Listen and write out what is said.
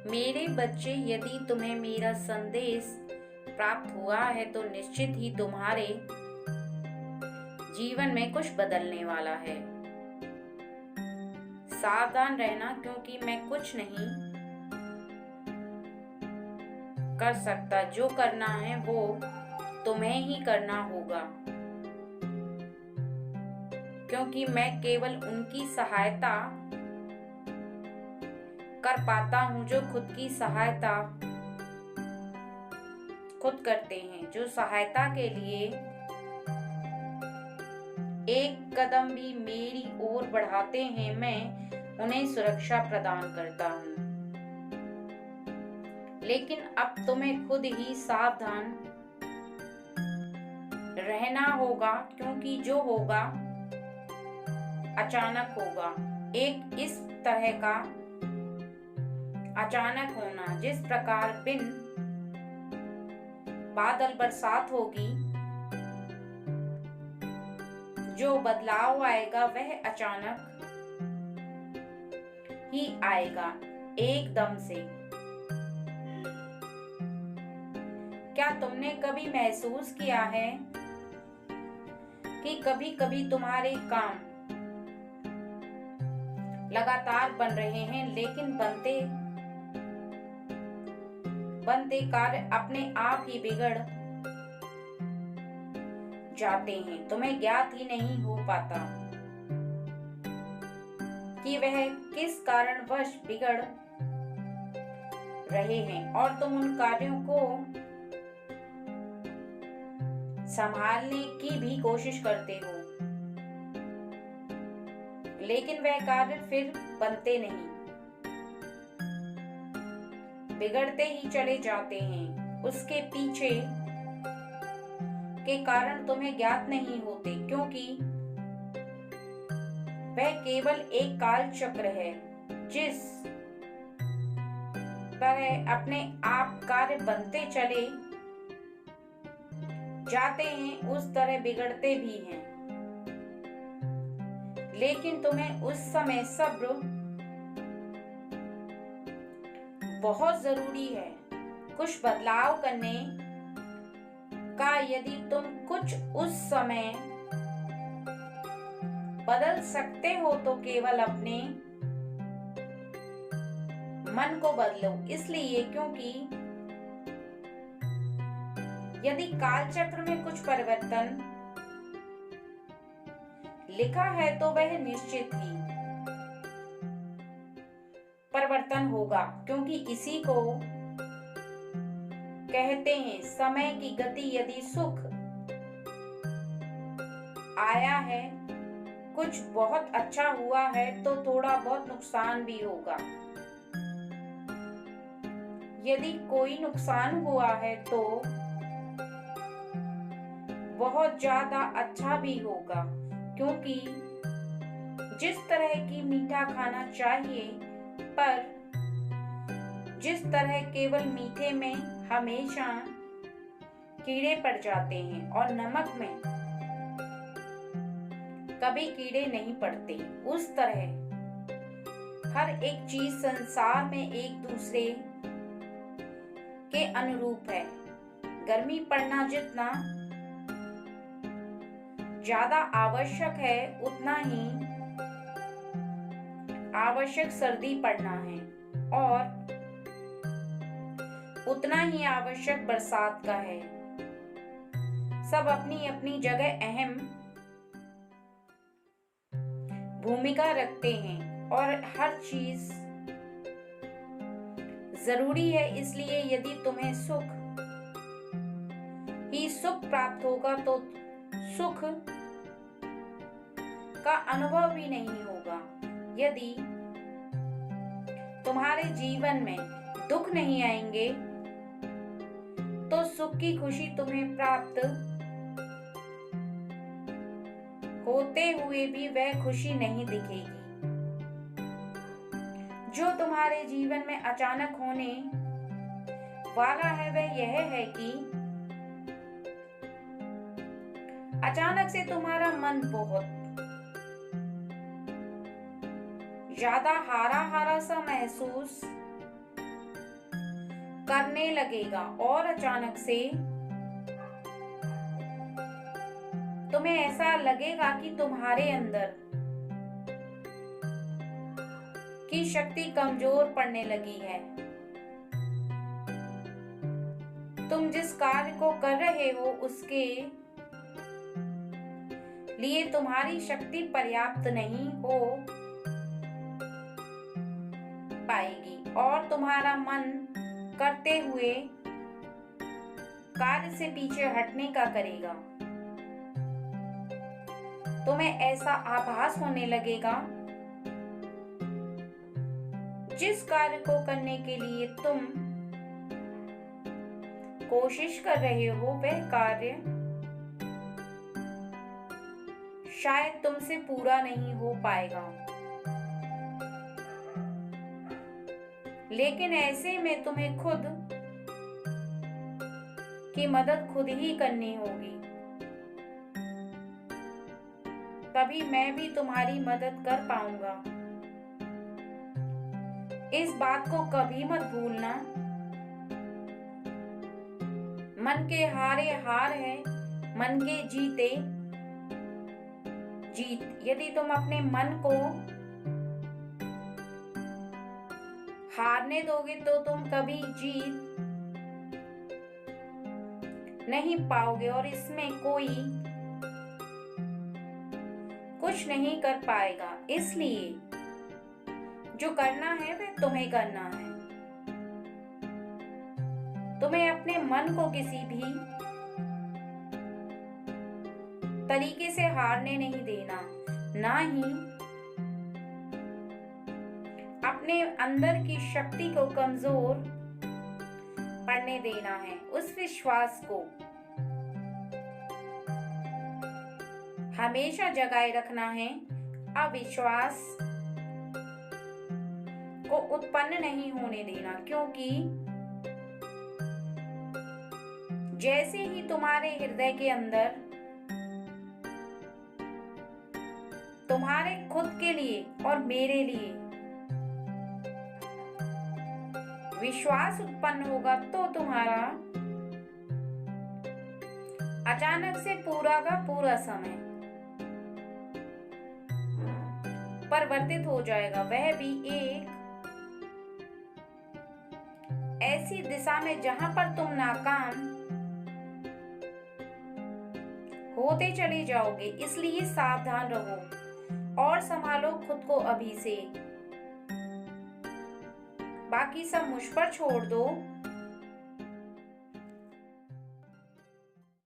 मेरे बच्चे, यदि तुम्हें मेरा संदेश प्राप्त हुआ है तो निश्चित ही तुम्हारे जीवन में कुछ बदलने वाला है। सावधान रहना, क्योंकि मैं कुछ नहीं कर सकता। जो करना है वो तुम्हें ही करना होगा, क्योंकि मैं केवल उनकी सहायता कर पाता हूँ जो खुद की सहायता खुद करते हैं। जो सहायता के लिए एक कदम भी मेरी ओर बढ़ाते हैं, मैं उन्हें सुरक्षा प्रदान करता हूँ। लेकिन अब तुम्हें खुद ही सावधान रहना होगा, क्योंकि जो होगा अचानक होगा। एक इस तरह का अचानक होना, जिस प्रकार बिन बादल बरसात होगी। जो बदलाव आएगा वह अचानक ही आएगा, एकदम से। क्या तुमने कभी महसूस किया है कि कभी कभी तुम्हारे काम लगातार बन रहे हैं, लेकिन बनते कार्य अपने आप ही बिगड़ जाते हैं। तुम्हें ज्ञात ही नहीं हो पाता कि वह किस कारणवश बिगड़ रहे हैं, और तुम उन कार्यों को संभालने की भी कोशिश करते हो, लेकिन वह कार्य फिर बनते नहीं, बिगड़ते ही चले जाते हैं। उसके पीछे के कारण तुम्हें ज्ञात नहीं होते, क्योंकि वह केवल एक काल चक्र है। जिस तरह अपने आप कार्य बनते चले जाते हैं, उस तरह बिगड़ते भी हैं। लेकिन तुम्हें उस समय सब्र बहुत जरूरी है। कुछ बदलाव करने का, यदि तुम कुछ उस समय बदल सकते हो तो केवल अपने मन को बदलो। इसलिए क्योंकि यदि कालचक्र में कुछ परिवर्तन लिखा है तो वह निश्चित ही परिवर्तन होगा, क्योंकि इसी को कहते हैं समय की गति। यदि सुख आया है, कुछ बहुत अच्छा हुआ है, तो थोड़ा बहुत नुकसान भी होगा। यदि कोई नुकसान हुआ है तो बहुत ज्यादा अच्छा भी होगा, क्योंकि जिस तरह की मीठा खाना चाहिए, पर जिस तरह केवल मीठे में हमेशा कीड़े पड़ जाते हैं और नमक में कभी कीड़े नहीं पड़ते, उस तरह हर एक चीज संसार में एक दूसरे के अनुरूप है। गर्मी पड़ना जितना ज्यादा आवश्यक है, उतना ही आवश्यक सर्दी पड़ना है, और उतना ही आवश्यक बरसात का है। सब अपनी अपनी जगह अहम भूमिका रखते हैं, और हर चीज जरूरी है। इसलिए यदि तुम्हें सुख ही सुख प्राप्त होगा तो सुख का अनुभव भी नहीं होगा। यदि तुम्हारे जीवन में दुख नहीं आएंगे तो सुख की खुशी तुम्हें प्राप्त होते हुए भी वह खुशी नहीं दिखेगी। जो तुम्हारे जीवन में अचानक होने वाला है वह यह है कि अचानक से तुम्हारा मन बहुत ज्यादा हारा हारा सा महसूस करने लगेगा और अचानक से तुम्हें ऐसा लगेगा कि तुम्हारे अंदर की शक्ति कमजोर पड़ने लगी है। तुम जिस कार्य को कर रहे हो उसके लिए तुम्हारी शक्ति पर्याप्त नहीं हो पाएगी और तुम्हारा मन करते हुए कार्य से पीछे हटने का करेगा। तुम्हें ऐसा आभास होने लगेगा जिस कार्य को करने के लिए तुम कोशिश कर रहे हो वह कार्य शायद तुमसे पूरा नहीं हो पाएगा। लेकिन ऐसे में तुम्हें खुद की मदद खुद ही करनी होगी, तभी मैं भी तुम्हारी मदद कर पाऊंगा। इस बात को कभी मत भूलना, मन के हारे हार है, मन के जीते जीत। यदि तुम अपने मन को हारने दोगे तो तुम कभी जीत नहीं पाओगे और इसमें कोई कुछ नहीं कर पाएगा। इसलिए जो करना है वह तुम्हें करना है। तुम्हें अपने मन को किसी भी तरीके से हारने नहीं देना, ना ही अपने अंदर की शक्ति को कमजोर पड़ने देना है। उस विश्वास को हमेशा जगाए रखना है। अविश्वास को उत्पन्न नहीं होने देना, क्योंकि जैसे ही तुम्हारे हृदय के अंदर तुम्हारे खुद के लिए और मेरे लिए विश्वास उत्पन्न होगा तो तुम्हारा अचानक से पूरा का पूरा समय परिवर्तित हो जाएगा, वह भी एक ऐसी दिशा में जहां पर तुम नाकाम होते चले जाओगे। इसलिए सावधान रहो और संभालो खुद को अभी से। बाकी सब मुझ पर छोड़ दो।